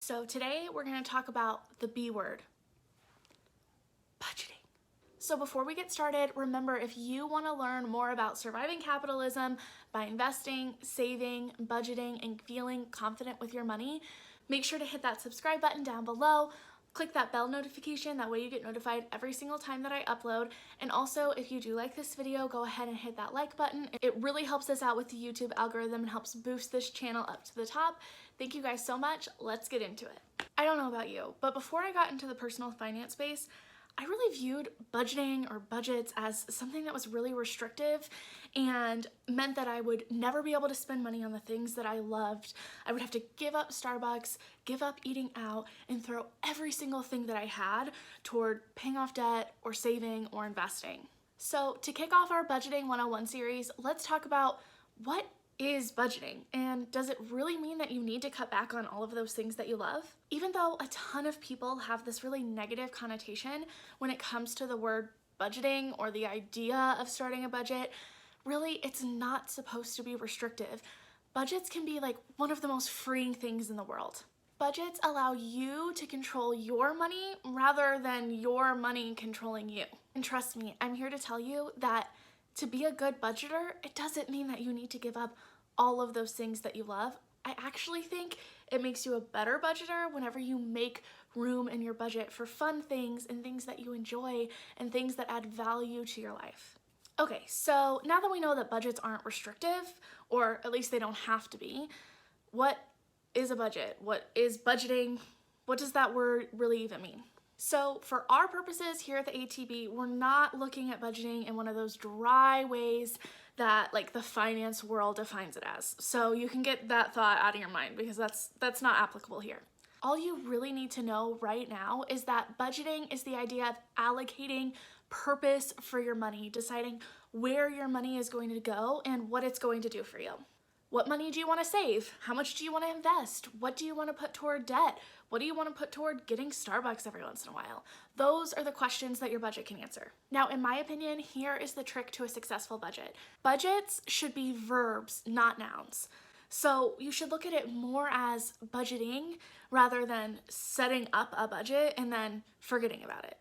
So today we're going to talk about the B word, budgeting. So before we get started, remember, if you want to learn more about surviving capitalism by investing, saving, budgeting, and feeling confident with your money, make sure to hit that subscribe button down below. Click that bell notification, that way you get notified every single time that I upload. And also, if you do like this video, go ahead and hit that like button. It really helps us out with the YouTube algorithm and helps boost this channel up to the top. Thank you guys so much. Let's get into it. I don't know about you, but before I got into the personal finance space, I really viewed budgeting or budgets as something that was really restrictive and meant that I would never be able to spend money on the things that I loved. I would have to give up Starbucks, give up eating out, and throw every single thing that I had toward paying off debt or saving or investing. So to kick off our Budgeting 101 series, let's talk about what is budgeting, and does it really mean that you need to cut back on all of those things that you love? Even though a ton of people have this really negative connotation when it comes to the word budgeting or the idea of starting a budget, really it's not supposed to be restrictive. Budgets can be like one of the most freeing things in the world. Budgets allow you to control your money rather than your money controlling you. And trust me, I'm here to tell you that to be a good budgeter, it doesn't mean that you need to give up all of those things that you love. I actually think it makes you a better budgeter whenever you make room in your budget for fun things and things that you enjoy and things that add value to your life. Okay, so now that we know that budgets aren't restrictive, or at least they don't have to be, what is a budget? What is budgeting? What does that word really even mean? So for our purposes here at the ATB, we're not looking at budgeting in one of those dry ways that like the finance world defines it as. So you can get that thought out of your mind because that's not applicable here. All you really need to know right now is that budgeting is the idea of allocating purpose for your money, deciding where your money is going to go and what it's going to do for you. What money do you want to save? How much do you want to invest? What do you want to put toward debt? What do you want to put toward getting Starbucks every once in a while? Those are the questions that your budget can answer. Now, in my opinion, here is the trick to a successful budget. Budgets should be verbs, not nouns. So you should look at it more as budgeting rather than setting up a budget and then forgetting about it.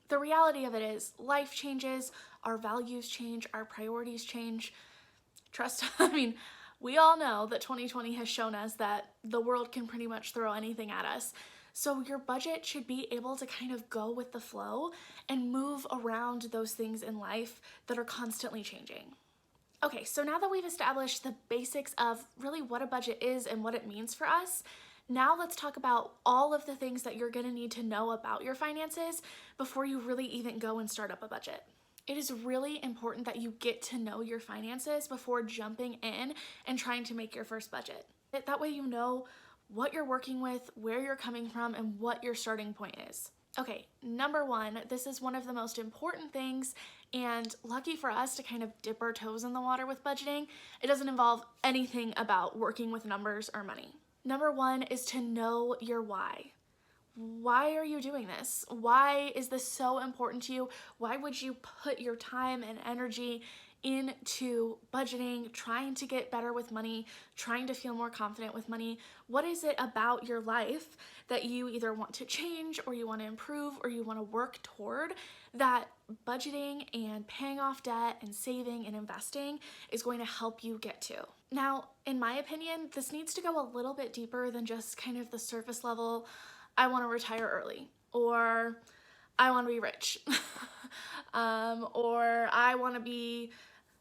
The reality of it is life changes, our values change, our priorities change. Trust, we all know that 2020 has shown us that the world can pretty much throw anything at us. So your budget should be able to kind of go with the flow and move around those things in life that are constantly changing. Okay, so now that we've established the basics of really what a budget is and what it means for us, now let's talk about all of the things that you're gonna need to know about your finances before you really even go and start up a budget. It is really important that you get to know your finances before jumping in and trying to make your first budget. That way you know what you're working with, where you're coming from, and what your starting point is. Okay, number one, this is one of the most important things, and lucky for us to kind of dip our toes in the water with budgeting, it doesn't involve anything about working with numbers or money. Number one is to know your why. Why are you doing this? Why is this so important to you? Why would you put your time and energy into budgeting, trying to get better with money, trying to feel more confident with money? What is it about your life that you either want to change or you want to improve or you want to work toward that budgeting and paying off debt and saving and investing is going to help you get to? Now, in my opinion, this needs to go a little bit deeper than just kind of the surface level, I want to retire early, or I want to be rich, or I want to be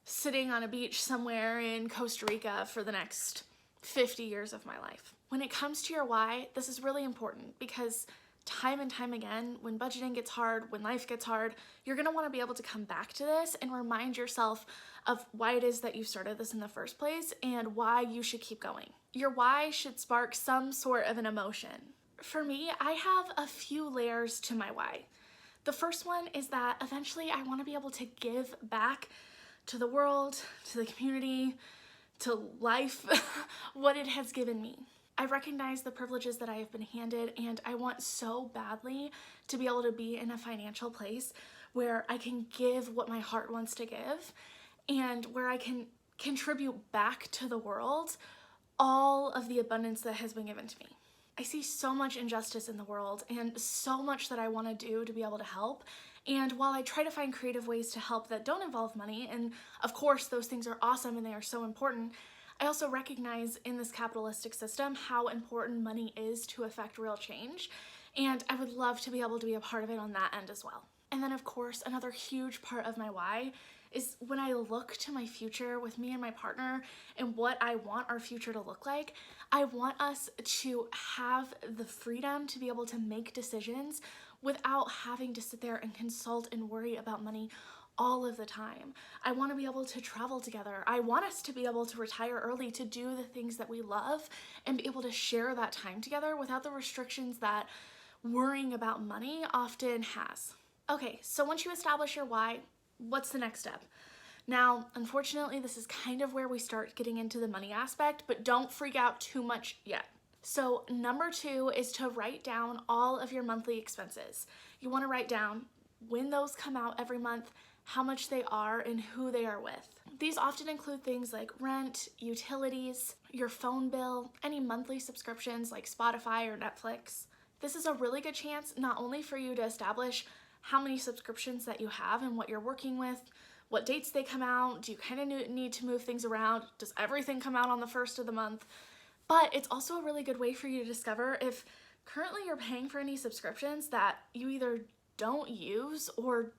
sitting on a beach somewhere in Costa Rica for the next 50 years of my life. When it comes to your why, this is really important because time and time again, when budgeting gets hard, when life gets hard, you're going to want to be able to come back to this and remind yourself of why it is that you started this in the first place and why you should keep going. Your why should spark some sort of an emotion. For me, I have a few layers to my why. The first one is that eventually I want to be able to give back to the world, to the community, to life, what it has given me. I recognize the privileges that I have been handed, and I want so badly to be able to be in a financial place where I can give what my heart wants to give and where I can contribute back to the world all of the abundance that has been given to me. I see so much injustice in the world and so much that I want to do to be able to help. And while I try to find creative ways to help that don't involve money, and of course those things are awesome and they are so important, I also recognize in this capitalistic system how important money is to affect real change. And I would love to be able to be a part of it on that end as well. And then of course, another huge part of my why is when I look to my future with me and my partner and what I want our future to look like, I want us to have the freedom to be able to make decisions without having to sit there and consult and worry about money all of the time. I want to be able to travel together. I want us to be able to retire early, to do the things that we love and be able to share that time together without the restrictions that worrying about money often has. Okay, so once you establish your why, what's the next step? Now, unfortunately, this is kind of where we start getting into the money aspect, but don't freak out too much yet. So number 2 is to write down all of your monthly expenses. You want to write down when those come out every month, how much they are, and who they are with. These often include things like rent, utilities, your phone bill, any monthly subscriptions like Spotify or Netflix. This is a really good chance not only for you to establish how many subscriptions that you have and what you're working with, what dates they come out, do you kind of need to move things around, does everything come out on the first of the month, but it's also a really good way for you to discover if currently you're paying for any subscriptions that you either don't use or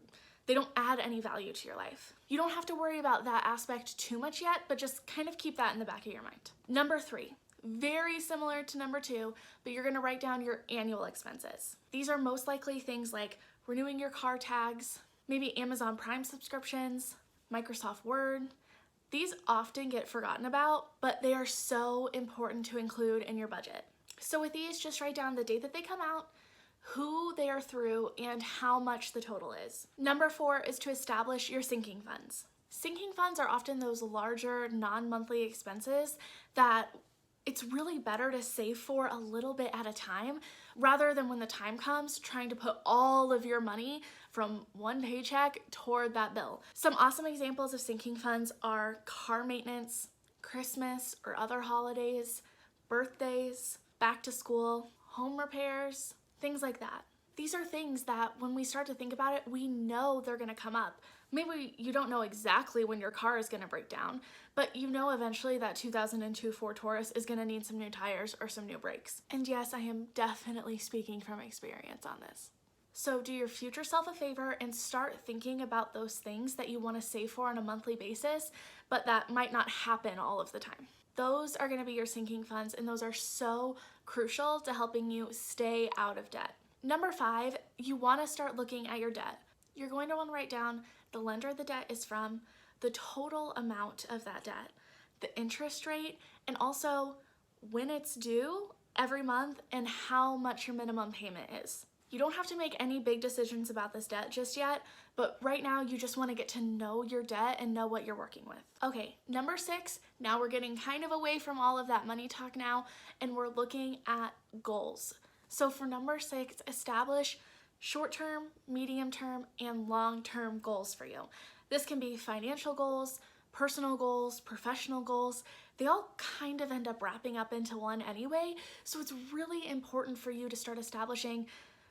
they don't add any value to your life. You don't have to worry about that aspect too much yet, but just kind of keep that in the back of your mind. Number 3, very similar to number 2, but you're gonna write down your annual expenses. These are most likely things like renewing your car tags, maybe Amazon Prime subscriptions, Microsoft Word. These often get forgotten about, but they are so important to include in your budget. So with these, just write down the date that they come out, who they are through, and how much the total is. Number 4 is to establish your sinking funds. Sinking funds are often those larger non-monthly expenses that it's really better to save for a little bit at a time rather than when the time comes trying to put all of your money from one paycheck toward that bill. Some awesome examples of sinking funds are car maintenance, Christmas or other holidays, birthdays, back to school, home repairs, things like that. These are things that when we start to think about it, we know they're gonna come up. Maybe you don't know exactly when your car is gonna break down, but you know eventually that 2002 Ford Taurus is gonna need some new tires or some new brakes. And yes, I am definitely speaking from experience on this. So do your future self a favor and start thinking about those things that you wanna save for on a monthly basis, but that might not happen all of the time. Those are gonna be your sinking funds, and those are so crucial to helping you stay out of debt. Number 5, you wanna start looking at your debt. You're going to wanna write down the lender the debt is from, the total amount of that debt, the interest rate, and also when it's due every month and how much your minimum payment is. You don't have to make any big decisions about this debt just yet, but right now you just want to get to know your debt and know what you're working with. Okay, number 6, now we're getting kind of away from all of that money talk now, and we're looking at goals. So for number 6, establish short-term, medium-term, and long-term goals for you. This can be financial goals, personal goals, professional goals. They all kind of end up wrapping up into one anyway, so it's really important for you to start establishing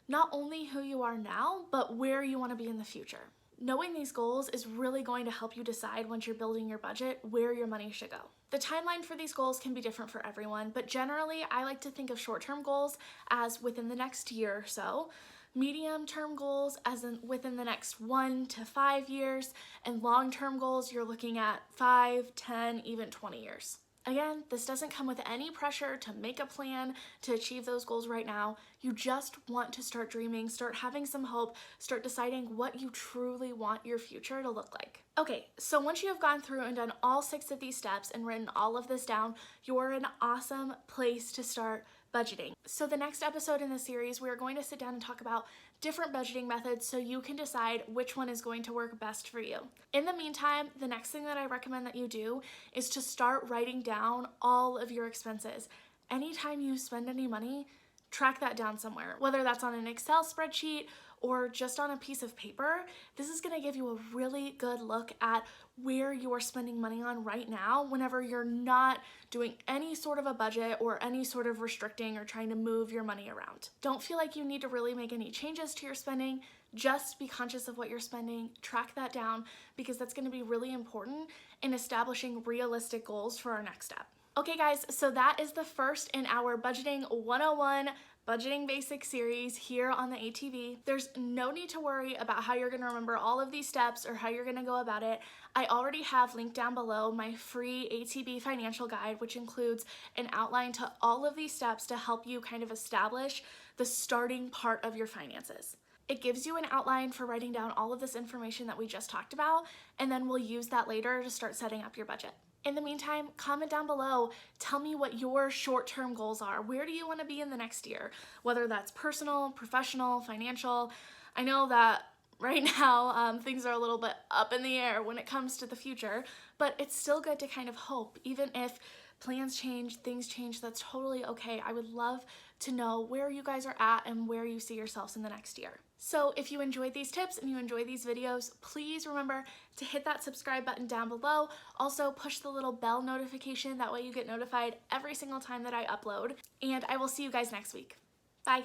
not only who you are now, but where you want to be in the future. Knowing these goals is really going to help you decide once you're building your budget where your money should go. The timeline for these goals can be different for everyone, but generally I like to think of short-term goals as within the next year or so, medium-term goals as in within the next 1 to 5 years, and long-term goals you're looking at 5, 10, even 20 years. Again, this doesn't come with any pressure to make a plan to achieve those goals right now. You just want to start dreaming, start having some hope, start deciding what you truly want your future to look like. Okay, so once you have gone through and done all 6 of these steps and written all of this down, you're in an awesome place to start budgeting. So the next episode in the series, we are going to sit down and talk about different budgeting methods so you can decide which one is going to work best for you. In the meantime, the next thing that I recommend that you do is to start writing down all of your expenses. Anytime you spend any money, track that down somewhere, whether that's on an Excel spreadsheet or just on a piece of paper. This is gonna give you a really good look at where you are spending money on right now whenever you're not doing any sort of a budget or any sort of restricting or trying to move your money around. Don't feel like you need to really make any changes to your spending. Just be conscious of what you're spending, track that down, because that's gonna be really important in establishing realistic goals for our next step. Okay guys, so that is the first in our Budgeting 101 Budgeting Basics series here on the ATV. There's no need to worry about how you're gonna remember all of these steps or how you're gonna go about it. I already have linked down below my free ATV financial guide, which includes an outline to all of these steps to help you kind of establish the starting part of your finances. It gives you an outline for writing down all of this information that we just talked about, and then we'll use that later to start setting up your budget. In the meantime, comment down below, tell me what your short-term goals are. Where do you want to be in the next year? Whether that's personal, professional, financial. I know that right now things are a little bit up in the air when it comes to the future, but it's still good to kind of hope. Even if plans change, things change, that's totally okay. I would love to know where you guys are at and where you see yourselves in the next year. So if you enjoyed these tips and you enjoy these videos, please remember to hit that subscribe button down below. Also push the little bell notification, that way you get notified every single time that I upload. And I will see you guys next week. Bye.